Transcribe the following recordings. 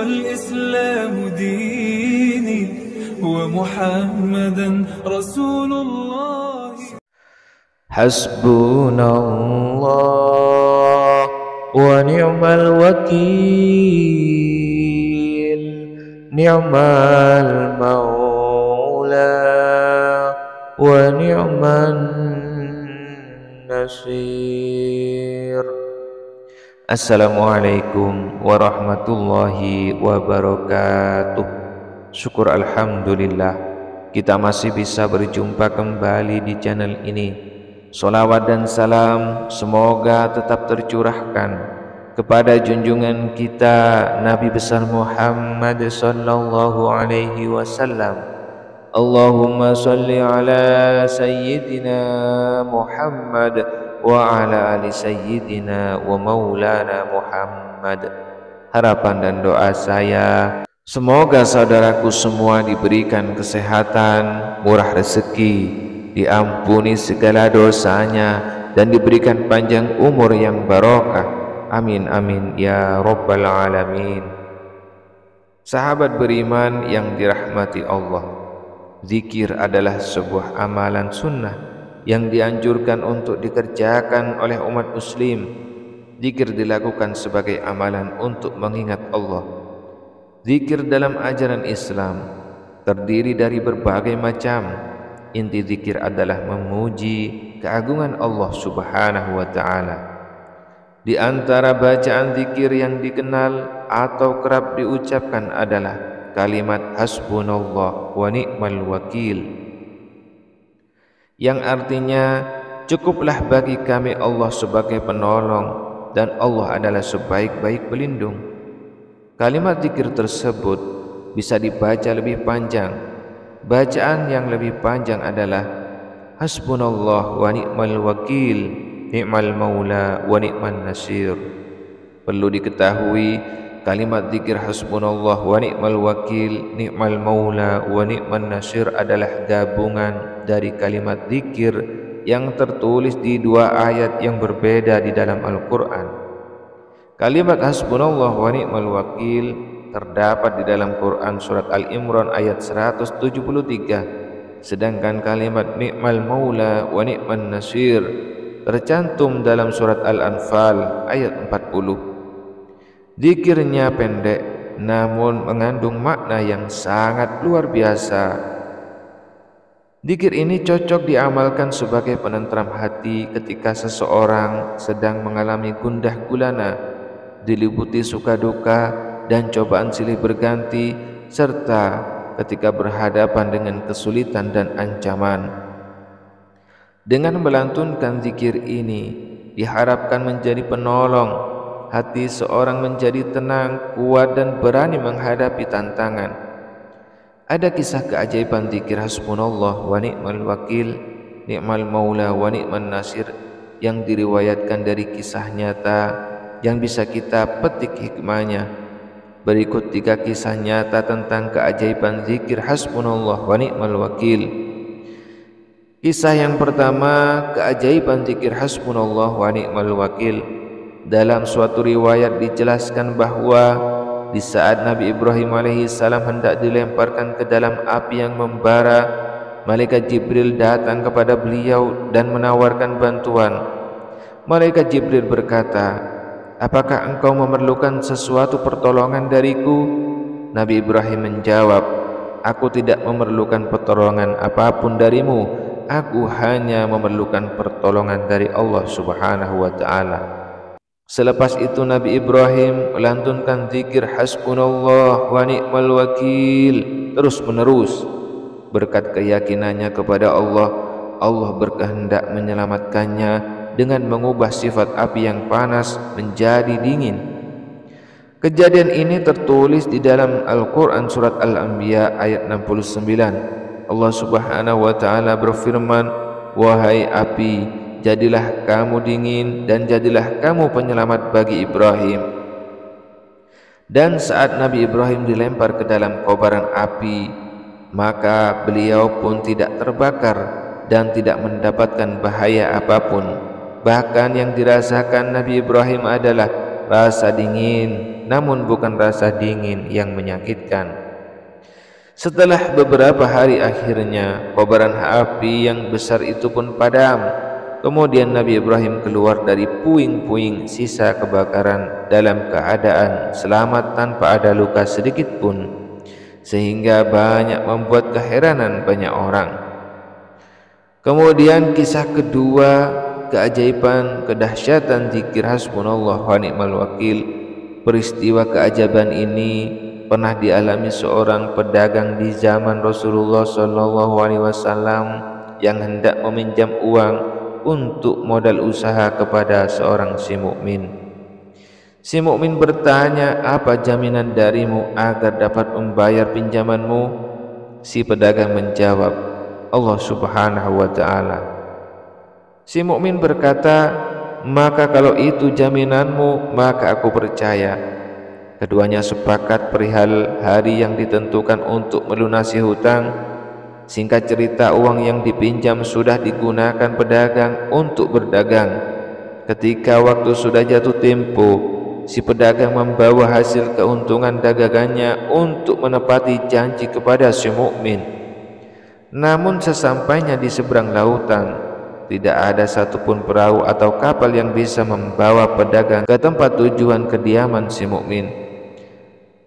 والإسلام ديني ومحمدا رسول الله. حسبنا الله ونعم الوكيل نعم المولى ونعم النصير. Assalamualaikum warahmatullahi wabarakatuh. Syukur alhamdulillah kita masih bisa berjumpa kembali di channel ini. Sholawat dan salam semoga tetap tercurahkan kepada junjungan kita Nabi besar Muhammad sallallahu alaihi wasallam. Allahumma sholli ala sayyidina Muhammad wa ala ali sayyidina wa maulana Muhammad. Harapan dan doa saya, semoga saudaraku semua diberikan kesehatan, murah rezeki, diampuni segala dosanya, dan diberikan panjang umur yang barokah. Amin amin ya rabbal alamin. Sahabat beriman yang dirahmati Allah, zikir adalah sebuah amalan sunnah yang dianjurkan untuk dikerjakan oleh umat muslim. Zikir dilakukan sebagai amalan untuk mengingat Allah. Zikir dalam ajaran Islam terdiri dari berbagai macam. Inti zikir adalah memuji keagungan Allah Subhanahu wa ta'ala. Di antara bacaan zikir yang dikenal atau kerap diucapkan adalah kalimat hasbunallah wa ni'mal wakil, yang artinya cukuplah bagi kami Allah sebagai penolong dan Allah adalah sebaik-baik pelindung. Kalimat zikir tersebut bisa dibaca lebih panjang. Bacaan yang lebih panjang adalah hasbunallah wa ni'mal wakil ni'mal maula wa ni'man nasir. Perlu diketahui kalimat zikir hasbunallah wa ni'mal wakil ni'mal maula wa ni'man nasir adalah gabungan dari kalimat zikir yang tertulis di dua ayat yang berbeda di dalam Al-Quran. Kalimat hasbunallah wa ni'mal wakil terdapat di dalam Quran surat Al-Imran ayat 173, sedangkan kalimat ni'mal maula wa ni'man nasir tercantum dalam surat Al-Anfal ayat 40. Zikirnya pendek namun mengandung makna yang sangat luar biasa. Zikir ini cocok diamalkan sebagai penentram hati ketika seseorang sedang mengalami gundah gulana, diliputi suka duka dan cobaan silih berganti, serta ketika berhadapan dengan kesulitan dan ancaman. Dengan melantunkan zikir ini diharapkan menjadi penolong, hati seorang menjadi tenang, kuat dan berani menghadapi tantangan. Ada kisah keajaiban zikir hasbunallah wa ni'mal wakil ni'mal maula wa ni'man nasir yang diriwayatkan dari kisah nyata yang bisa kita petik hikmahnya. Berikut 3 kisah nyata tentang keajaiban zikir hasbunallah wa ni'mal wakil. Kisah yang pertama, keajaiban zikir hasbunallah wa ni'mal wakil. Dalam suatu riwayat dijelaskan bahwa di saat Nabi Ibrahim alaihissalam hendak dilemparkan ke dalam api yang membara, malaikat Jibril datang kepada beliau dan menawarkan bantuan. Malaikat Jibril berkata, "Apakah engkau memerlukan sesuatu pertolongan dariku?" Nabi Ibrahim menjawab, "Aku tidak memerlukan pertolongan apapun darimu. Aku hanya memerlukan pertolongan dari Allah Subhanahu wa ta'ala." Selepas itu Nabi Ibrahim melantunkan zikir hasbunallah wa ni'mal wakil terus menerus. Berkat keyakinannya kepada Allah, Allah berkehendak menyelamatkannya dengan mengubah sifat api yang panas menjadi dingin. Kejadian ini tertulis di dalam Al-Quran surat Al-Anbiya ayat 69. Allah Subhanahu wa ta'ala berfirman, "Wahai api, jadilah kamu dingin dan jadilah kamu penyelamat bagi Ibrahim." Dan saat Nabi Ibrahim dilempar ke dalam kobaran api, maka beliau pun tidak terbakar dan tidak mendapatkan bahaya apapun. Bahkan yang dirasakan Nabi Ibrahim adalah rasa dingin namun bukan rasa dingin yang menyakitkan. Setelah beberapa hari akhirnya kobaran api yang besar itu pun padam. Kemudian Nabi Ibrahim keluar dari puing-puing sisa kebakaran dalam keadaan selamat tanpa ada luka sedikit pun, sehingga banyak membuat keheranan banyak orang. Kemudian kisah kedua, keajaiban kedahsyatan zikir hasbunallah wa ni'mal wakil. Peristiwa keajaban ini pernah dialami seorang pedagang di zaman Rasulullah SAW yang hendak meminjam uang untuk modal usaha kepada seorang si mukmin. Si mukmin bertanya, "Apa jaminan darimu agar dapat membayar pinjamanmu?" Si pedagang menjawab, "Allah Subhanahu wa ta'ala." Si mukmin berkata, "Maka kalau itu jaminanmu, maka aku percaya." Keduanya sepakat perihal hari yang ditentukan untuk melunasi hutang. Singkat cerita, uang yang dipinjam sudah digunakan pedagang untuk berdagang. Ketika waktu sudah jatuh tempo, si pedagang membawa hasil keuntungan dagangannya untuk menepati janji kepada si mukmin. Namun sesampainya di seberang lautan, tidak ada satupun perahu atau kapal yang bisa membawa pedagang ke tempat tujuan kediaman si mukmin.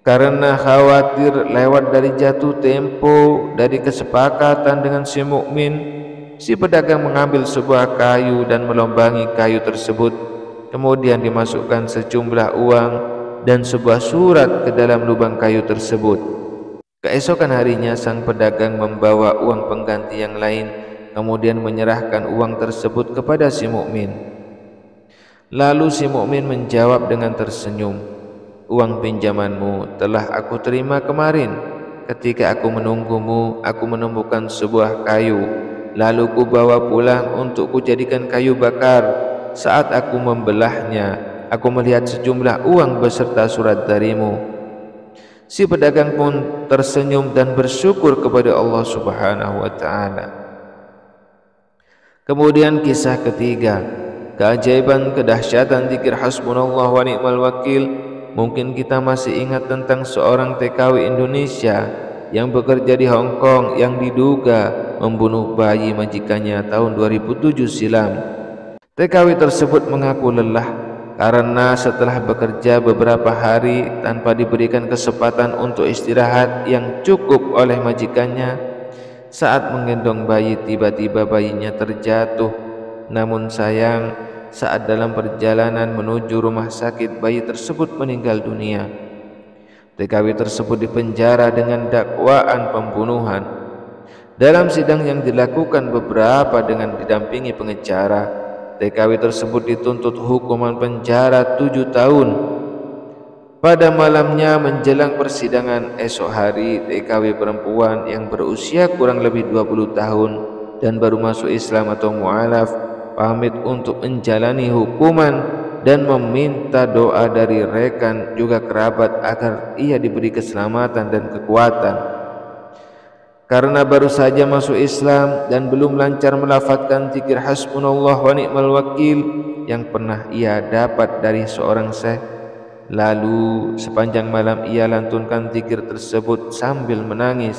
Karena khawatir lewat dari jatuh tempo dari kesepakatan dengan si mukmin, si pedagang mengambil sebuah kayu dan melombangi kayu tersebut. Kemudian dimasukkan sejumlah uang dan sebuah surat ke dalam lubang kayu tersebut. Keesokan harinya sang pedagang membawa uang pengganti yang lain, kemudian menyerahkan uang tersebut kepada si mukmin. Lalu si mukmin menjawab dengan tersenyum, "Uang pinjamanmu telah aku terima kemarin. Ketika aku menunggumu, aku menemukan sebuah kayu, lalu ku bawa pulang untuk kujadikan kayu bakar. Saat aku membelahnya, aku melihat sejumlah uang beserta surat darimu." Si pedagang pun tersenyum dan bersyukur kepada Allah Subhanahu wa ta'ala. Kemudian kisah ketiga, keajaiban kedahsyatan zikir hasbunallah wa ni'mal wakil. Mungkin kita masih ingat tentang seorang TKW Indonesia yang bekerja di Hong Kong yang diduga membunuh bayi majikannya tahun 2007 silam. TKW tersebut mengaku lelah karena setelah bekerja beberapa hari tanpa diberikan kesempatan untuk istirahat yang cukup oleh majikannya, saat menggendong bayi tiba-tiba bayinya terjatuh. Namun sayang, saat dalam perjalanan menuju rumah sakit, bayi tersebut meninggal dunia. TKW tersebut dipenjara dengan dakwaan pembunuhan. Dalam sidang yang dilakukan beberapa dengan didampingi pengacara, TKW tersebut dituntut hukuman penjara 7 tahun. Pada malamnya menjelang persidangan esok hari, TKW perempuan yang berusia kurang lebih 20 tahun dan baru masuk Islam atau mu'alaf pamit untuk menjalani hukuman dan meminta doa dari rekan juga kerabat agar ia diberi keselamatan dan kekuatan. Karena baru saja masuk Islam dan belum lancar melafadzkan zikir hasbunallah wa ni'mal wakil yang pernah ia dapat dari seorang syekh, lalu sepanjang malam ia lantunkan zikir tersebut sambil menangis.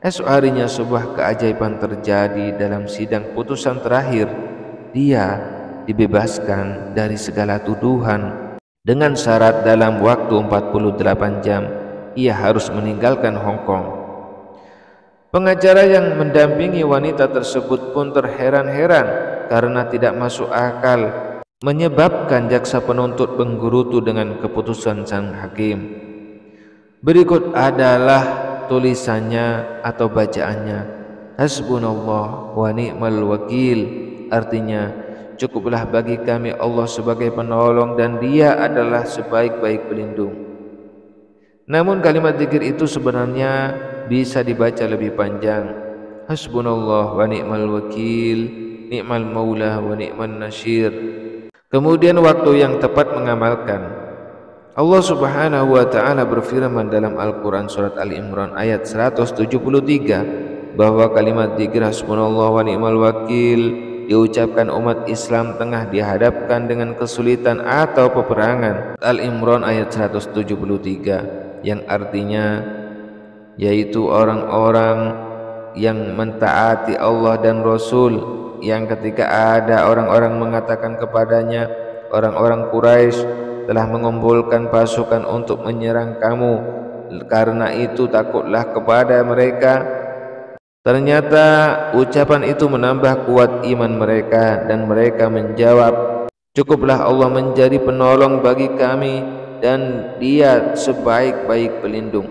Esok harinya sebuah keajaiban terjadi dalam sidang putusan terakhir. Dia dibebaskan dari segala tuduhan dengan syarat dalam waktu 48 jam ia harus meninggalkan Hong Kong. Pengacara yang mendampingi wanita tersebut pun terheran-heran karena tidak masuk akal menyebabkan jaksa penuntut menggerutu dengan keputusan sang hakim. Berikut adalah tulisannya atau bacaannya, hasbunallah wa ni'mal wakil, artinya cukuplah bagi kami Allah sebagai penolong dan Dia adalah sebaik-baik pelindung. Namun kalimat zikir itu sebenarnya bisa dibaca lebih panjang, hasbunallah wa ni'mal wakil, ni'mal maula wa ni'man nasyir. Kemudian waktu yang tepat mengamalkan. Allah Subhanahu wa ta'ala berfirman dalam Al-Quran surat Al-Imran ayat 173 bahwa kalimat zikir hasbunallah wa ni'mal wakil diucapkan umat Islam tengah dihadapkan dengan kesulitan atau peperangan. Al-Imran ayat 173, yang artinya yaitu orang-orang yang mentaati Allah dan Rasul, yang ketika ada orang-orang mengatakan kepadanya, orang-orang Quraisy telah mengumpulkan pasukan untuk menyerang kamu, karena itu takutlah kepada mereka. Ternyata ucapan itu menambah kuat iman mereka, dan mereka menjawab, cukuplah Allah menjadi penolong bagi kami, dan Dia sebaik-baik pelindung.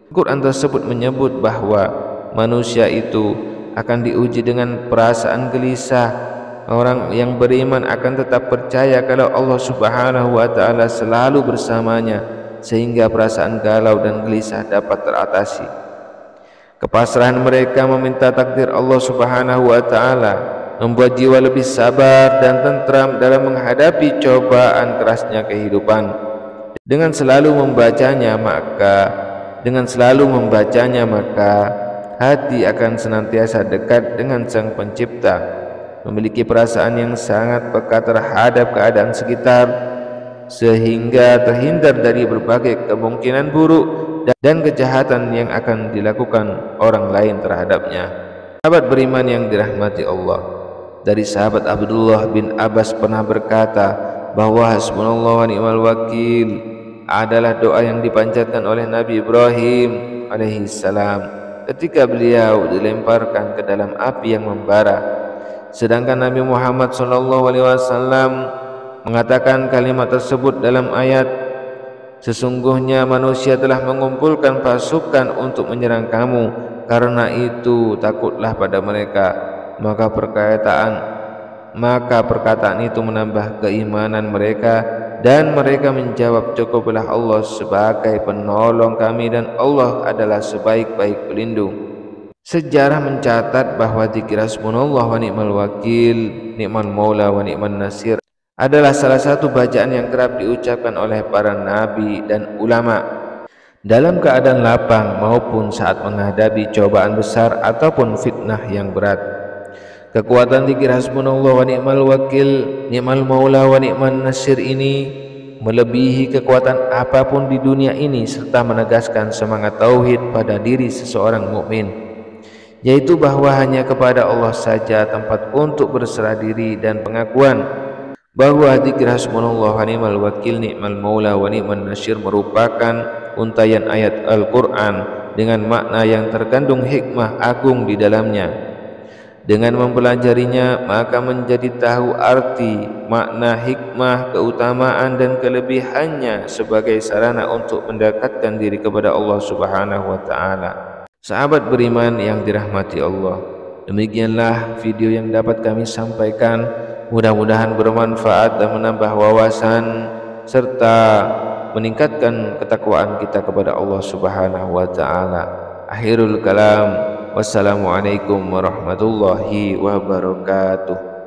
Quran tersebut menyebut bahwa manusia itu akan diuji dengan perasaan gelisah. Orang yang beriman akan tetap percaya kalau Allah Subhanahu wa taala selalu bersamanya, sehingga perasaan galau dan gelisah dapat teratasi. Kepasrahan mereka meminta takdir Allah Subhanahu wa taala membuat jiwa lebih sabar dan tentram dalam menghadapi cobaan kerasnya kehidupan. Dengan selalu membacanya maka hati akan senantiasa dekat dengan Sang Pencipta, memiliki perasaan yang sangat peka terhadap keadaan sekitar, sehingga terhindar dari berbagai kemungkinan buruk dan kejahatan yang akan dilakukan orang lain terhadapnya. Sahabat beriman yang dirahmati Allah, dari sahabat Abdullah bin Abbas pernah berkata bahwa hasbunallahu wa ni'mal wakil adalah doa yang dipanjatkan oleh Nabi Ibrahim alaihi salam ketika beliau dilemparkan ke dalam api yang membara. Sedangkan Nabi Muhammad SAW mengatakan kalimat tersebut dalam ayat, sesungguhnya manusia telah mengumpulkan pasukan untuk menyerang kamu, karena itu takutlah pada mereka. Maka perkataan itu menambah keimanan mereka, dan mereka menjawab, cukuplah Allah sebagai penolong kami, dan Allah adalah sebaik-baik pelindung. Sejarah mencatat bahwa zikir hasbunallah wa ni'mal wakil, ni'mal maula wa ni'man nasir adalah salah satu bacaan yang kerap diucapkan oleh para nabi dan ulama dalam keadaan lapang maupun saat menghadapi cobaan besar ataupun fitnah yang berat. Kekuatan zikir hasbunallah wa ni'mal wakil, ni'mal maula wa ni'man nasir ini melebihi kekuatan apapun di dunia ini, serta menegaskan semangat tauhid pada diri seseorang mukmin, yaitu bahwa hanya kepada Allah saja tempat untuk berserah diri, dan pengakuan bahwa zikir hasbunallah wa ni'mal wakil, ni'mal maula wa ni'man nasir merupakan untayan ayat Al-Quran dengan makna yang terkandung hikmah agung di dalamnya. Dengan mempelajarinya maka menjadi tahu arti, makna, hikmah, keutamaan dan kelebihannya sebagai sarana untuk mendekatkan diri kepada Allah Subhanahu wa taala. Sahabat beriman yang dirahmati Allah, demikianlah video yang dapat kami sampaikan. Mudah-mudahan bermanfaat dan menambah wawasan serta meningkatkan ketakwaan kita kepada Allah Subhanahu wa taala. Akhirul kalam, wassalamualaikum warahmatullahi wabarakatuh.